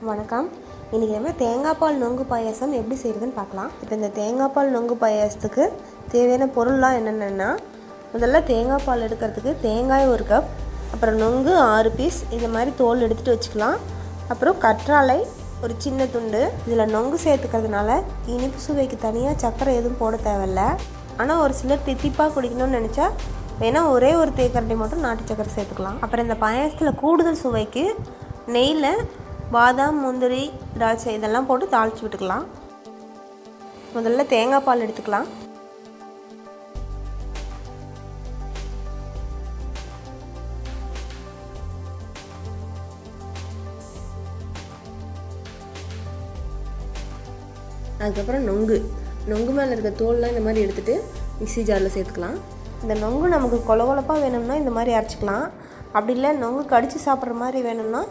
வணக்கம். இன்றைக்கி நம்ம தேங்காய் பால் நொங்கு பாயாசம் எப்படி செய்கிறதுன்னு பார்க்கலாம். இப்போ இந்த தேங்காய் பால் நொங்கு பாயாசத்துக்கு தேவையான பொருள்லாம் என்னென்னா, முதல்ல தேங்காய் பால் எடுக்கிறதுக்கு தேங்காய் 1 கப், அப்புறம் நொங்கு 6 பீஸ் இந்த மாதிரி தோல் எடுத்துகிட்டு வச்சுக்கலாம். அப்புறம் கற்றாழை ஒரு சின்ன துண்டு. இதில் நொங்கு சேர்த்துக்கிறதுனால இனிப்பு சுவைக்கு தனியாக சர்க்கரை எதுவும் போட தேவையில்ல. ஆனால் ஒரு சிலர் தித்திப்பாக குடிக்கணும்னு நினச்சா வேணால் ஒரே ஒரு தேக்கரண்டி மட்டும் நாட்டு சர்க்கரை சேர்த்துக்கலாம். அப்புறம் இந்த பாயாசத்தில் கூடுதல் சுவைக்கு நெய்யில் பாதாம், முந்திரி, திராட்சை இதெல்லாம் போட்டு தாளித்து விட்டுக்கலாம். முதல்ல தேங்காய் பால் எடுத்துக்கலாம். அதுக்கப்புறம் நொங்கு மேலே இருக்க தோல்லாம் இந்த மாதிரி எடுத்துகிட்டு மிக்ஸி ஜாரில் சேர்த்துக்கலாம். இந்த நொங்கு நமக்கு கொலகொலப்பாக வேணும்னா இந்த மாதிரி அரைச்சிக்கலாம். அப்படி இல்லை நொங்கு கடித்து சாப்பிட்ற மாதிரி வேணும்னா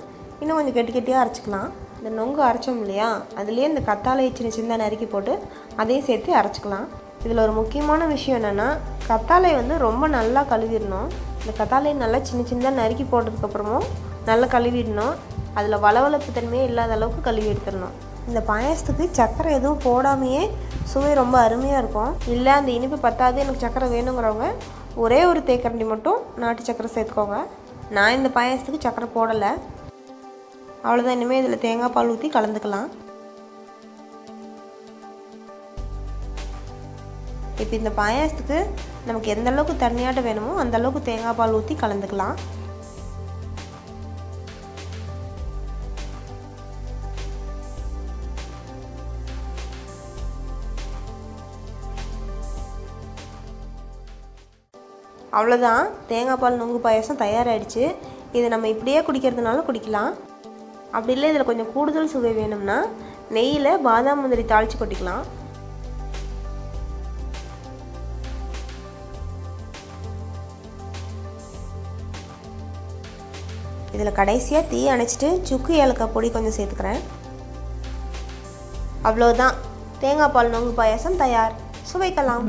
இன்னும் கொஞ்சம் கெட்டியாக அரைச்சிக்கலாம். இந்த நொங்கு அரைச்சோம் இல்லையா, அதுலேயே இந்த கத்தாழையை சின்ன நறுக்கி போட்டு அதையும் சேர்த்து அரைச்சிக்கலாம். இதில் ஒரு முக்கியமான விஷயம் என்னென்னா, கத்தாழை ரொம்ப நல்லா கழுவிடணும். இந்த கத்தாழையை நல்லா சின்னதாக நறுக்கி போட்டதுக்கப்புறமும் நல்லா கழுவிடணும். அதில் வளவளப்பு தன்மையே இல்லாத அளவுக்கு கழுவி எடுத்துடணும். இந்த பாயாசத்துக்கு சர்க்கரை எதுவும் போடாமையே சுவை ரொம்ப அருமையாக இருக்கும். இல்லை அந்த இனிப்பு பத்தாது எனக்கு சர்க்கரை வேணுங்கிறவங்க ஒரே ஒரு தேக்கரண்டி மட்டும் நாட்டு சர்க்கரை சேர்த்துக்கோங்க. நான் இந்த பாயாசத்துக்கு சர்க்கரை போடலை. அவ்வளோதான். இனிமேல் இதில் தேங்காய் பால் ஊற்றி கலந்துக்கலாம். இப்போ இந்த பாயாசத்துக்கு நமக்கு எந்த அளவுக்கு தண்ணியாட்ட வேணுமோ அந்த அளவுக்கு தேங்காய் பால் ஊற்றி கலந்துக்கலாம். அவ்வளோதான், தேங்காய் பால் நொங்கு பாயாசம் தயாராகிடுச்சு. இதை நம்ம இப்படியே குடிக்கிறதுனால குடிக்கலாம். அப்படி இல்லை இதில் கொஞ்சம் கூடுதல் சுவை வேணும்னா நெய்யில் பாதாம், முந்திரி தாளித்து கொட்டிக்கலாம். இதில் கடைசியாக தீ அணைச்சிட்டு சுக்கு ஏலக்காய் பொடி கொஞ்சம் சேர்த்துக்கிறேன். அவ்வளோதான், தேங்காய் பால் நொங்கு பாயாசம் தயார். சுவைக்கலாம்.